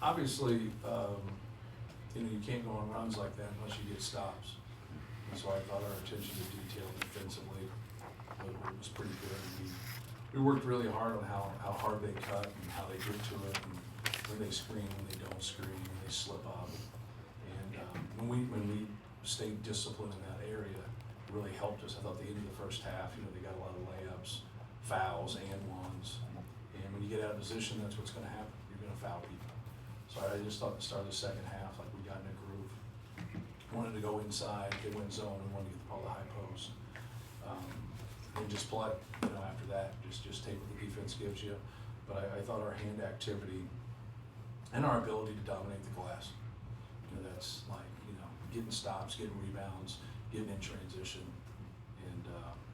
obviously, you can't go on runs like that unless you get stops. And so I thought our attention to detail defensively was pretty good. We worked really hard on how hard they cut and how they get to it, and when they screen, when they don't screen, when they slip up. And when we stayed disciplined in that area, it really helped us. I thought the end of the first half, they got a lot of layups, fouls, and ones. And when you get out of position, that's what's going to happen. You're going to foul people. So I just thought at the start of the second half, like we got in a groove. Wanted to go inside, they went zone, and wanted to get the ball to high post. And just play, after that, just take what the defense gives you. But I thought our hand activity and our ability to dominate the glass, that's like, getting stops, getting rebounds, getting in transition, and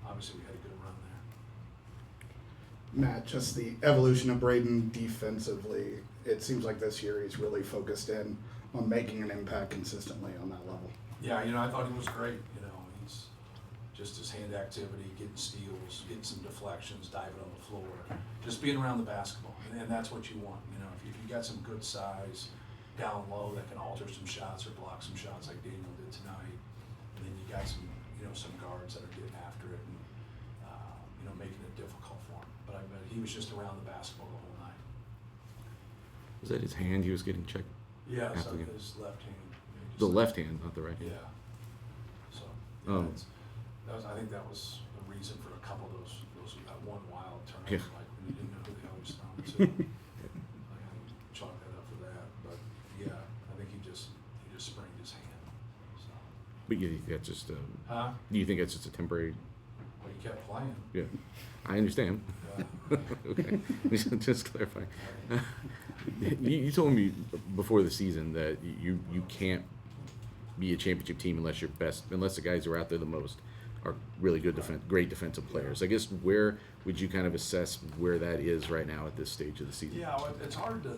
obviously we had a good run there. Matt, just the evolution of Braden defensively, it seems like this year he's really focused in on making an impact consistently on that level. Yeah, I thought he was great. He's just his hand activity, getting steals, getting some deflections, diving on the floor, just being around the basketball, and that's what you want. If you got some good size down low that can alter some shots or block some shots like Daniel did tonight, and then you got some some guards that are getting after it and making it difficult for him. But I bet he was just around the basketball the whole night. Was that his hand he was getting checked? Yeah, so after the game? his left hand. The left hand, not the right hand. Yeah. So I think that was the reason for a couple of those that one wild turn, Yeah. like when you didn't know who the hell he was throwing to. I chalk that up for that. But yeah, I think he just sprained his hand. So. But you think that's just Huh? do you think that's just a temporary? Well, he kept playing. Yeah, I understand. Yeah. Okay, just clarifying. You told me before the season that you can't be a championship team unless the guys who are out there the most are really good great defensive players. I guess where would you kind of assess where that is right now at this stage of the season? Yeah, well, it's hard to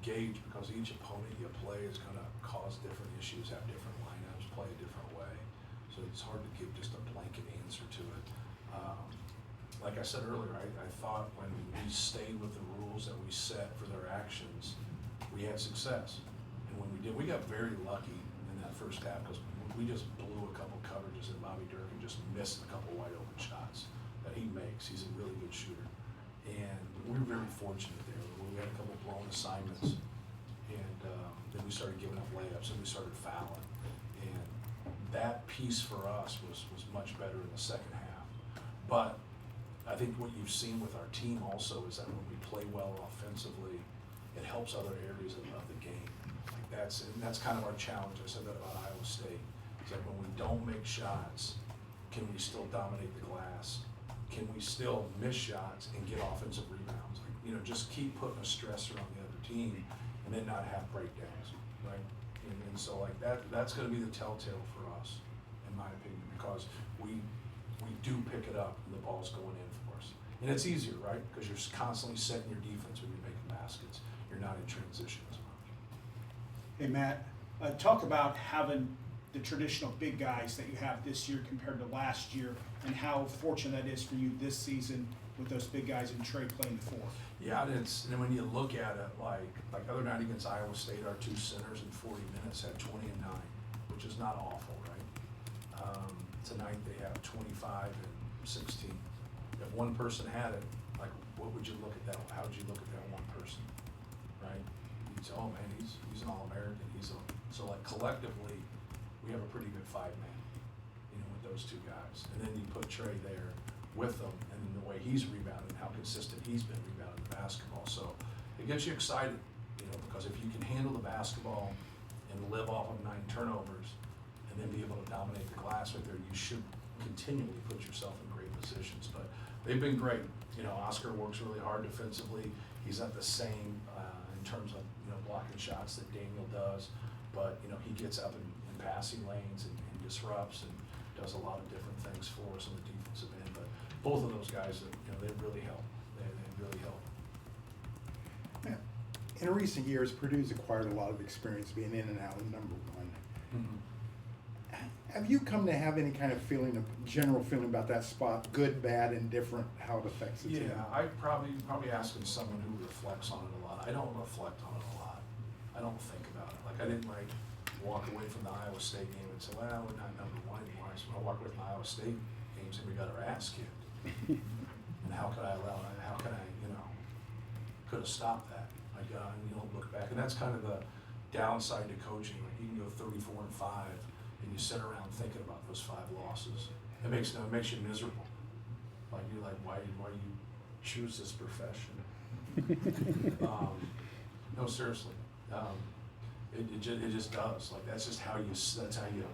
gauge because each opponent you play is going to cause different issues, have different lineups, play a different way. So it's hard to give just a blanket answer to it. Like I said earlier, I thought when we stayed with the rules that we set for their actions, we had success. And when we did, we got very lucky in that first half because we just blew a couple coverages and Bobby Durkin just missed a couple wide open shots that he makes. He's a really good shooter. And we were very fortunate there. We had a couple blown assignments, and then we started giving up layups and we started fouling. And that piece for us was much better in the second half. But I think what you've seen with our team also is that when we play well offensively, it helps other areas of the game. That's kind of our challenge. I said that about Iowa State. It's like when we don't make shots, can we still dominate the glass? Can we still miss shots and get offensive rebounds? Just keep putting a stressor on the other team and then not have breakdowns, right? And so that's going to be the telltale for us, in my opinion, because we do pick it up and the ball's going in for us. And it's easier, right? Because you're constantly setting your defense when you're making baskets. You're not in transition as much. Hey, Matt, talk about having the traditional big guys that you have this year compared to last year and how fortunate that is for you this season with those big guys and Trey playing the four. Yeah, and when you look at it, like other night against Iowa State, our two centers in 40 minutes had 20 and 9, which is not awful, right? Tonight they have 25 and 16. If one person had it, what would you look at that? How would you look at that one person, right? You'd say, oh man, he's an All-American. So collectively, we have a pretty good 5-man, with those two guys. And then you put Trey there with them, and the way he's rebounded, how consistent he's been rebounding the basketball. So it gets you excited, because if you can handle the basketball and live off of 9 turnovers, and then be able to dominate the glass right there, you should continually put yourself in great positions. But they've been great. Oscar works really hard defensively. He's not the same in terms of blocking shots that Daniel does, but he gets up in passing lanes and disrupts and does a lot of different things for us on the defensive end. But both of those guys, they really help. They really help. Yeah. In recent years, Purdue's acquired a lot of experience being in and out of number one. Mm-hmm. Have you come to have any kind of general feeling about that spot, good, bad, indifferent, how it affects the team? Yeah, I probably asking someone who reflects on it a lot. I don't reflect on it a lot. I don't think about it. Like, I didn't like walk away from the Iowa State game and say, well, we're not number one anymore. So I walked away from the Iowa State games and we got our ass kicked. And how could I could have stopped that? Like, you don't look back. And that's kind of the downside to coaching. Like, you can go 34-5 and you sit around thinking about those 5 losses. It makes you miserable. Like, you're like, why do you choose this profession? No, seriously. It just does. Like, that's how you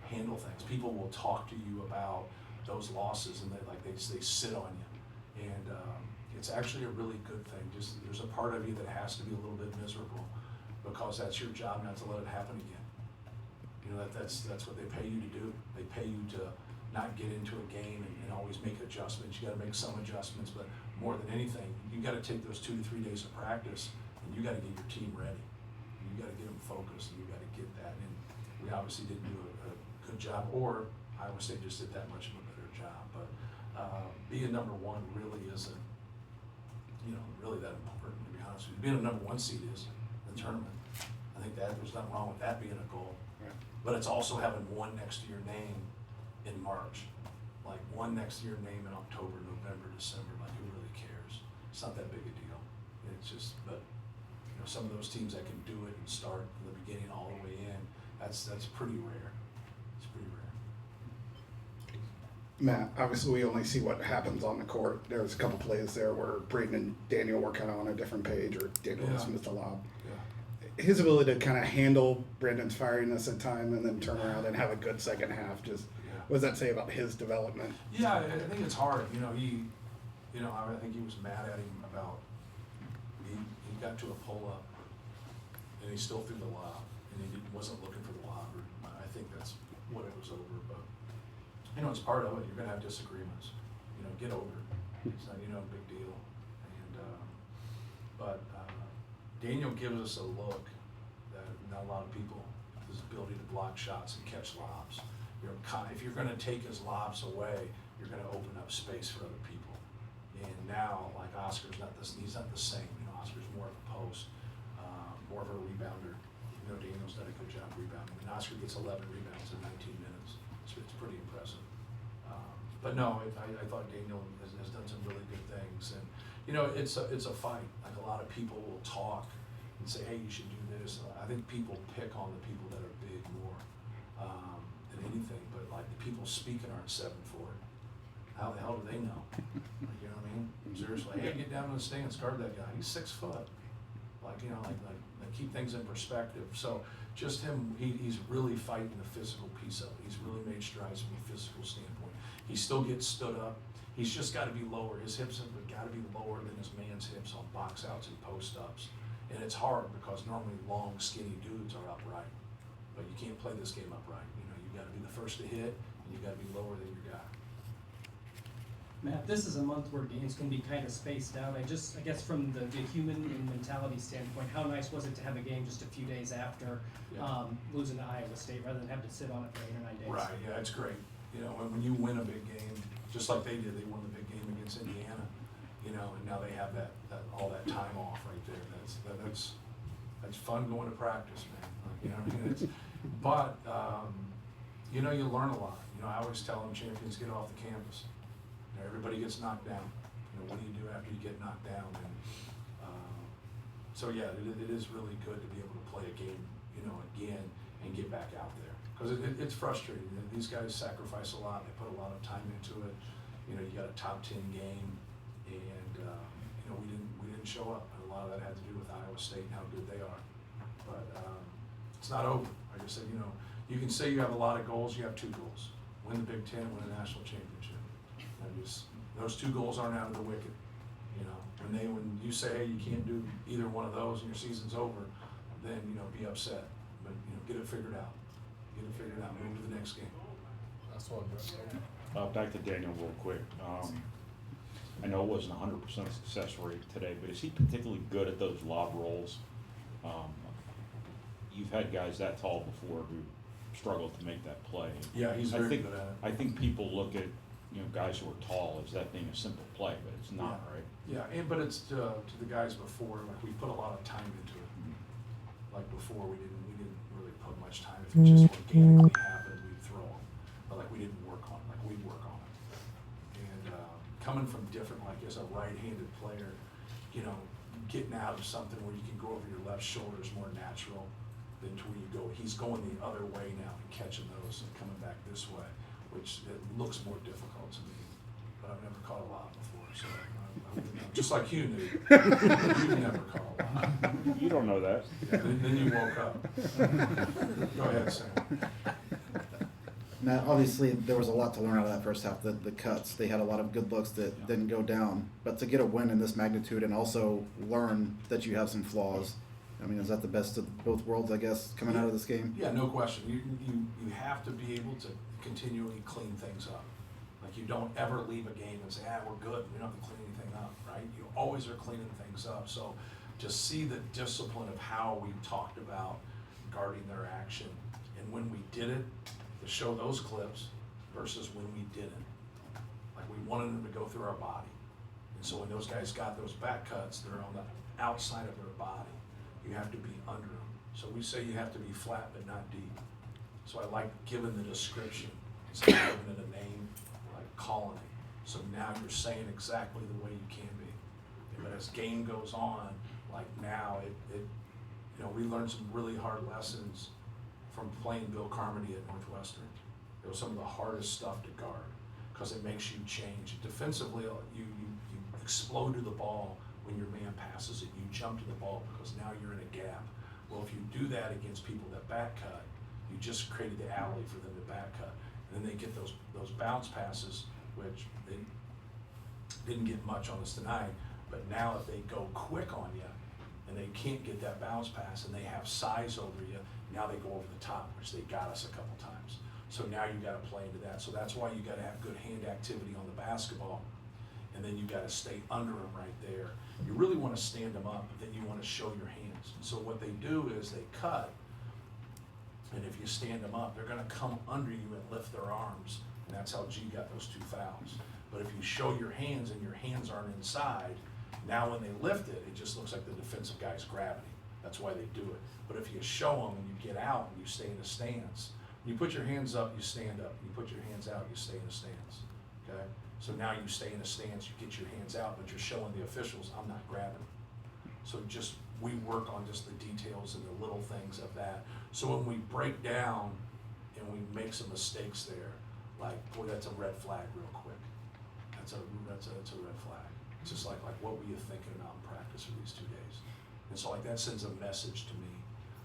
handle things. People will talk to you about those losses, and they sit on you, and it's actually a really good thing. Just there's a part of you that has to be a little bit miserable, because that's your job not to let it happen again. You know, that's what they pay you to do. They pay you to not get into a game and always make adjustments. You got to make some adjustments, but more than anything, you got to take those 2 to 3 days of practice, and you got to get your team ready. You got to get them focused, and you got to get that. And we obviously didn't do a good job, or Iowa State just did that much of a better job. But being number one really isn't, really that important, to be honest with you. Being a number 1 seed is the tournament. I think that there's nothing wrong with that being a goal. Right. But it's also having 1 next to your name in March, like 1 next to your name in October, November, December. Like, who really cares? It's not that big a deal. It's just, but some of those teams that can do it and start from the beginning all the way in, that's pretty rare. It's pretty rare. Matt, obviously we only see what happens on the court. There was a couple plays there where Braden and Daniel were kind of on a different page, or Daniel missed a lob. Yeah. His ability to kind of handle Brandon's firiness at time and then turn around and have a good second half, just what does that say about his development? Yeah, I think it's hard. I think he was mad at him about he got to a pull up and he still threw the lob, and he wasn't looking for the lob. I think that's what it was over. But it's part of it. You're gonna have disagreements. Get over it. It's not a big deal. And but Daniel gives us a look that not a lot of people. His ability to block shots and catch lobs. If you're going to take his lobs away, you're going to open up space for other people. And now, like, he's not the same. Oscar's more of a post, more of a rebounder. Daniel's done a good job rebounding. Oscar gets 11 rebounds in 19 minutes. So it's pretty impressive. But no, I thought Daniel has done some really good things. And, it's a fight. Like, a lot of people will talk and say, hey, you should do this. I think people pick on the people that are big more than anything, but like, the people speaking aren't 7'4". How the hell do they know? Like, you know what I mean? Seriously, hey, get down in the stands, guard that guy. He's 6 foot. Like, like keep things in perspective. So just him, he's really fighting the physical piece of it. He's really made strides from a physical standpoint. He still gets stood up. He's just got to be lower. His hips have got to be lower than his man's hips on box outs and post ups. And it's hard because normally long, skinny dudes are upright. But you can't play this game upright. You got to be the first to hit, and you got to be lower than your guy. Matt, this is a month where games can be kind of spaced out. I guess from the human and mentality standpoint, how nice was it to have a game just a few days after losing to Iowa State, rather than have to sit on it for 8 or 9 days? Right, yeah, it's great. When you win a big game, just like they did, they won the big game against Indiana, and now they have that all that time off right there. That's fun going to practice, man. But you learn a lot. I always tell them champions get off the campus. Everybody gets knocked down. What do you do after you get knocked down? And so yeah, it is really good to be able to play a game, again, and get back out there, because it's frustrating. These guys sacrifice a lot. They put a lot of time into it. You got a top 10 game, and we didn't show up. And a lot of that had to do with Iowa State and how good they are. But it's not over. Like I said, you can say you have a lot of goals. You have 2 goals: win the Big Ten, win a national championship. Those 2 goals aren't out of the wicket. When you say, hey, you can't do either one of those and your season's over, then be upset. But get it figured out. Get it figured out. Move to the next game. That's one. Back to Daniel real quick. I know it wasn't 100% success rate today, but is he particularly good at those lob rolls? You've had guys that tall before who struggled to make that play. Yeah, he's very good at it. I think people look at guys who are tall as that being a simple play, but it's not, right? Yeah, but it's to the guys before. Like, we put a lot of time into it. Like much time. If it just organically happened, we'd throw them. But like we didn't work on it, like we'd work on it. And coming from different, like as a right-handed player, you know, getting out of something where you can go over your left shoulder is more natural than to where you go. He's going the other way now and catching those and coming back this way, which it looks more difficult to me. But I've never caught a lot before, so I wouldn't know. Just like you knew, you've never caught a lot. You don't know that. Yeah, then you woke up. Go ahead, Sam. Matt, obviously there was a lot to learn out of that first half. The cuts, they had a lot of good looks that didn't go down. But to get a win in this magnitude and also learn that you have some flaws, I mean, is that the best of both worlds, I guess, coming out of this game? Yeah, no question. You have to be able to continually clean things up. Like you don't ever leave a game and say, we're good. We don't have to clean anything up, right? You always are cleaning things up. So to see the discipline of how we talked about guarding their action and when we did it, to show those clips versus when we didn't. Like we wanted them to go through our body. And so when those guys got those back cuts, they're on the outside of their body. You have to be under them. So we say you have to be flat but not deep. So I like giving the description instead of giving it a name, like calling it. So now you're saying exactly the way you can be. But as game goes on, like now it you know, we learned some really hard lessons from playing Bill Carmody at Northwestern. It was some of the hardest stuff to guard because it makes you change. Defensively, you explode to the ball when your man passes it. You jump to the ball because now you're in a gap. Well, if you do that against people that back cut, you just created the alley for them to back cut. And then they get those bounce passes, which they didn't get much on us tonight, but now if they go quick on you and they can't get that bounce pass and they have size over you, now they go over the top, which they got us a couple times. So now you got to play into that. So that's why you got to have good hand activity on the basketball, and then you got to stay under them right there. You really want to stand them up, but then you want to show your hands. So what they do is they cut, and if you stand them up, they're going to come under you and lift their arms, and that's how G got those 2 fouls. But if you show your hands and your hands aren't inside, now when they lift it, it just looks like the defensive guy's gravity. That's why they do it. But if you show them and you get out and you stay in a stance, when you put your hands up, you stand up. When you put your hands out, you stay in a stance. Okay? So now you stay in a stance, you get your hands out, but you're showing the officials, I'm not grabbing. So just, we work on just the details and the little things of that. So when we break down and we make some mistakes there, like, boy, that's a red flag real quick. That's a red flag. It's just like what were you thinking about in practice for these 2 days? And so like that sends a message to me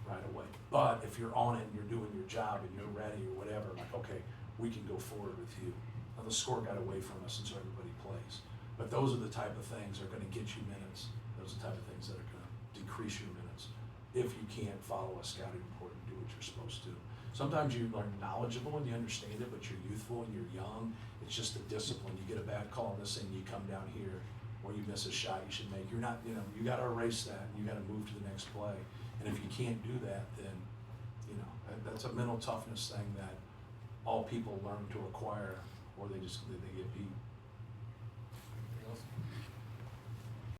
right away. But if you're on it and you're doing your job and you're ready or whatever, like, okay, we can go forward with you. Now the score got away from us and so everybody plays. But those are the type of things that are gonna get you minutes. Those are the type of things that are gonna decrease your minutes if you can't follow a scouting report and do what you're supposed to. Sometimes you are knowledgeable and you understand it, but you're youthful and you're young. It's just the discipline. You get a bad call on this thing, you come down here, or you miss a shot you should make. You're not, you know, you gotta erase that. You gotta move to the next play. And if you can't do that, then, you know, that's a mental toughness thing that all people learn to acquire, or they get beat.